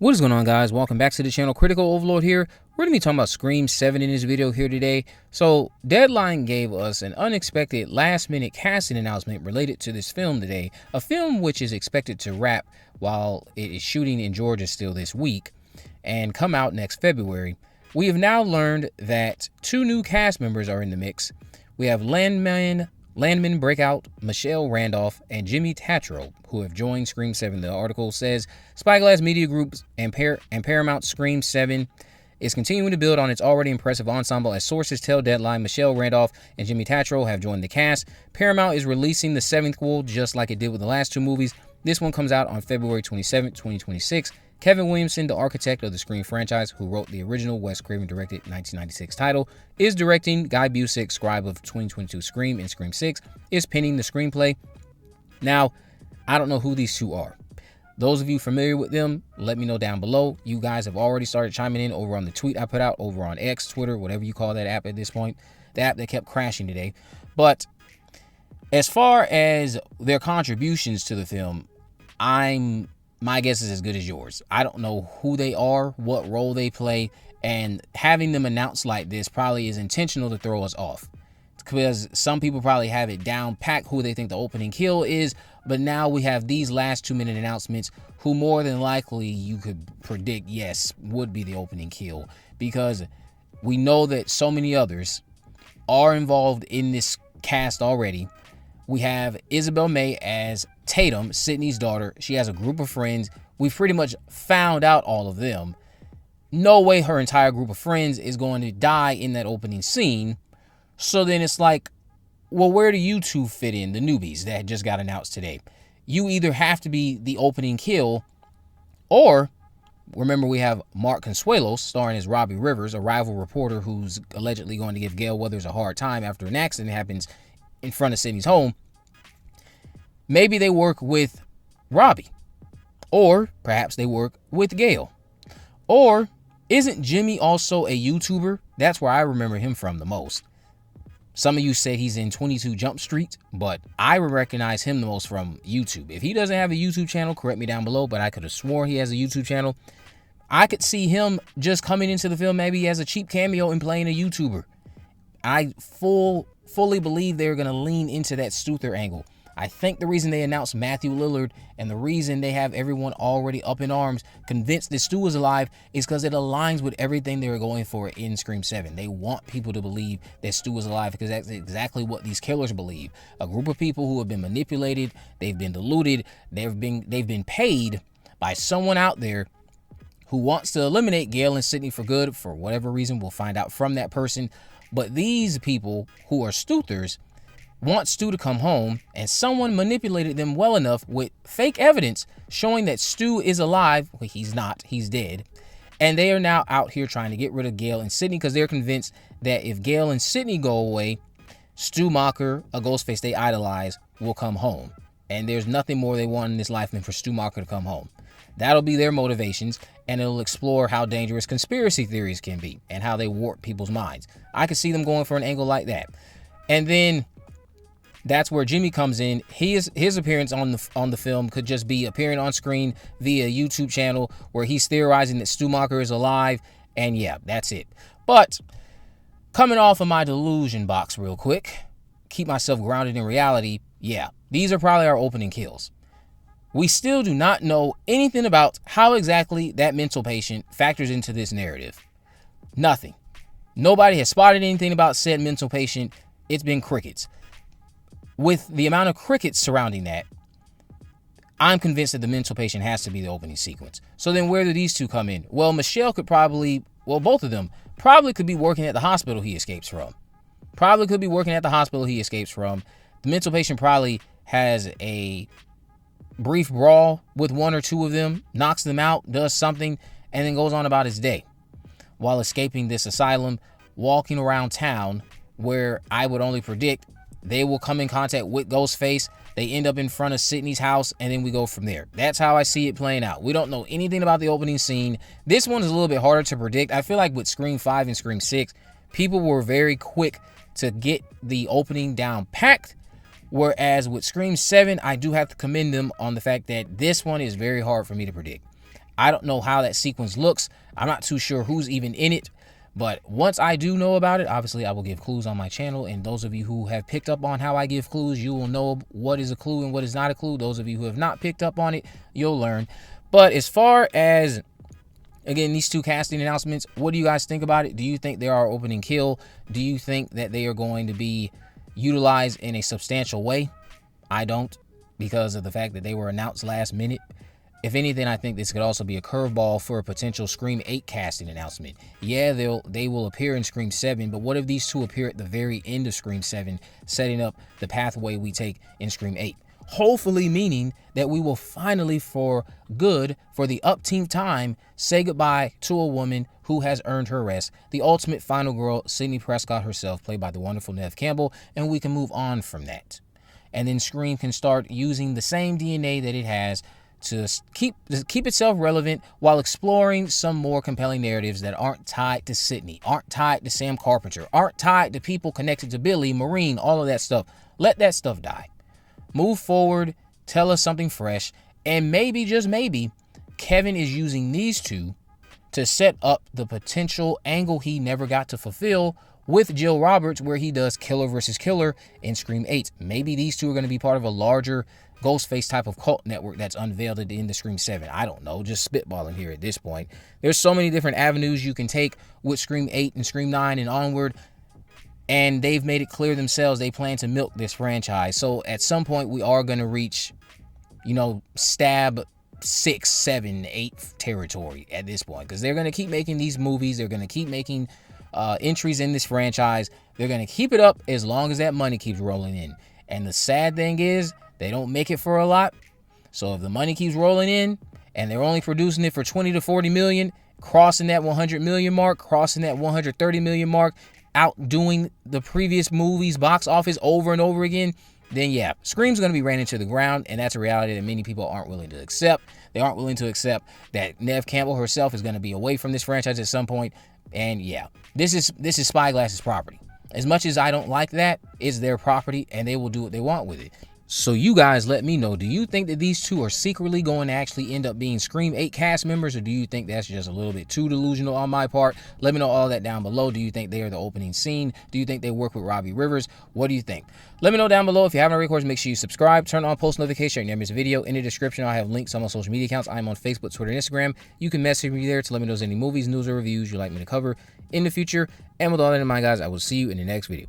What is going on, guys? Welcome back to the channel. Critical Overlord here. We're going to be talking about Scream 7 in this video here today. So Deadline gave us an unexpected last-minute casting announcement related to this film today, a film which is expected to wrap while it is shooting in Georgia still this week and come out next February. We have now learned that two new cast members are in the mix. We have Landman breakout Michelle Randolph and Jimmy Tatro, who have joined Scream 7. The article says Spyglass Media Group's and Paramount Scream 7 is continuing to build on its already impressive ensemble. As sources tell Deadline, Michelle Randolph and Jimmy Tatro have joined the cast. Paramount is releasing the seventh sequel just like it did with the last two movies. This one comes out on February 27, 2026. Kevin Williamson, the architect of the Scream franchise, who wrote the original Wes Craven-directed 1996 title, is directing. Guy Busick, scribe of 2022 Scream and Scream 6, is penning the screenplay. Now, I don't know who these two are. Those of you familiar with them, let me know down below. You guys have already started chiming in over on the tweet I put out over on X, Twitter, whatever you call that app at this point. The app that kept crashing today. But as far as their contributions to the film, my guess is as good as yours. I don't know who they are, what role they play, and having them announced like this probably is intentional to throw us off. Because some people probably have it down packed who they think the opening kill is, but now we have these last 2-minute announcements who more than likely you could predict, yes, would be the opening kill. Because we know that so many others are involved in this cast already. We have Isabel May as Tatum, Sidney's daughter. She has a group of friends. We've pretty much found out all of them. No way her entire group of friends is going to die in that opening scene. So then it's like, well, where do you two fit in, the newbies that just got announced today? You either have to be the opening kill, or remember we have Mark Consuelos starring as Robbie Rivers, a rival reporter who's allegedly going to give Gale Weathers a hard time after an accident happens in front of Sidney's home. Maybe they work with Robbie, or perhaps they work with Gale. Or isn't Jimmy also a YouTuber? That's where I remember him from the most. Some of you said he's in 22 Jump Street, but I recognize him the most from YouTube. If he doesn't have a YouTube channel, correct me down below, but I could have sworn he has a YouTube channel. I could see him just coming into the film maybe as a cheap cameo and playing a YouTuber. I fully believe they're going to lean into that Stuther angle. I think the reason they announced Matthew Lillard and the reason they have everyone already up in arms convinced that Stu is alive is because it aligns with everything they were going for in Scream 7. They want people to believe that Stu is alive because that's exactly what these killers believe. A group of people who have been manipulated, they've been deluded, they've been paid by someone out there who wants to eliminate Gale and Sidney for good for whatever reason. We'll find out from that person. But these people who are Stuthers want Stu to come home, and someone manipulated them well enough with fake evidence showing that Stu is alive. Well, he's not. He's dead. And they are now out here trying to get rid of Gale and Sidney because they're convinced that if Gale and Sidney go away, Stu Macher, a Ghostface they idolize, will come home. And there's nothing more they want in this life than for Stu Macher to come home. That'll be their motivations, and it'll explore how dangerous conspiracy theories can be and how they warp people's minds. I could see them going for an angle like that. And then that's where Jimmy comes in. His appearance on the film could just be appearing on screen via YouTube channel where he's theorizing that Stu Macher is alive, and yeah, that's it. But coming off of my delusion box real quick, keep myself grounded in reality, yeah, these are probably our opening kills. We still do not know anything about how exactly that mental patient factors into this narrative. Nothing. Nobody has spotted anything about said mental patient. It's been crickets. With the amount of crickets surrounding that, I'm convinced that the mental patient has to be the opening sequence. So then where do these two come in? Well, Michelle could probably, well, both of them probably could be working at the hospital he escapes from. Probably could be working at the hospital he escapes from. The mental patient probably has a brief brawl with one or two of them, knocks them out, does something, and then goes on about his day while escaping this asylum, walking around town where I would only predict they will come in contact with Ghostface. They end up in front of Sidney's house, and then we go from there. That's how I see it playing out. We don't know anything about the opening scene. This one is a little bit harder to predict. I feel like with Scream 5 and Scream 6, people were very quick to get the opening down packed. Whereas with Scream 7, I do have to commend them on the fact that this one is very hard for me to predict. I don't know how that sequence looks. I'm not too sure who's even in it. But once I do know about it, obviously I will give clues on my channel. And those of you who have picked up on how I give clues, you will know what is a clue and what is not a clue. Those of you who have not picked up on it, you'll learn. But as far as, again, these two casting announcements, what do you guys think about it? Do you think they are opening kill? Do you think that they are going to be utilized in a substantial way? I don't, because of the fact that they were announced last minute. If anything, I think this could also be a curveball for a potential Scream 8 casting announcement. Yeah, they will appear in Scream 7, but what if these two appear at the very end of Scream 7, setting up the pathway we take in Scream 8? Hopefully meaning that we will finally, for good, for the upteenth time, say goodbye to a woman who has earned her rest, the ultimate final girl, Sidney Prescott herself, played by the wonderful Neve Campbell, and we can move on from that. And then Scream can start using the same DNA that it has to keep itself relevant while exploring some more compelling narratives that aren't tied to Sidney, aren't tied to Sam Carpenter, aren't tied to people connected to Billy, Maureen, all of that stuff. Let that stuff die. Move forward, tell us something fresh, and maybe, just maybe, Kevin is using these two to set up the potential angle he never got to fulfill with Jill Roberts, where he does killer versus killer in Scream 8. Maybe these two are going to be part of a larger Ghostface type of cult network that's unveiled at the end of Scream 7. I don't know, just spitballing here at this point. There's so many different avenues you can take with Scream 8 and Scream 9 and onward, and they've made it clear themselves they plan to milk this franchise. So at some point we are going to reach, stab 6, 7, 8 territory at this point, because they're going to keep making these movies. They're going to keep making entries in this franchise. They're going to keep it up as long as that money keeps rolling in. And the sad thing is, they don't make it for a lot. So if the money keeps rolling in and they're only producing it for 20 to 40 million, crossing that 100 million mark, crossing that 130 million mark, outdoing the previous movies box office over and over again, then yeah, Scream's going to be ran into the ground, and that's a reality that many people aren't willing to accept. They aren't willing to accept that Neve Campbell herself is going to be away from this franchise at some point. And yeah, this is Spyglass's property. As much as I don't like that, it's their property, and they will do what they want with it. So you guys let me know, do you think that these two are secretly going to actually end up being Scream 8 cast members, or do you think that's just a little bit too delusional on my part? Let me know all that down below. Do you think they are the opening scene? Do you think they work with Robbie Rivers? What do you think? Let me know down below. If you haven't already, of course, make sure you subscribe, turn on post notifications, so you never miss a video. In the description, I have links on my social media accounts. I'm on Facebook, Twitter, and Instagram. You can message me there to let me know any movies, news, or reviews you'd like me to cover in the future. And with all that in mind, guys, I will see you in the next video.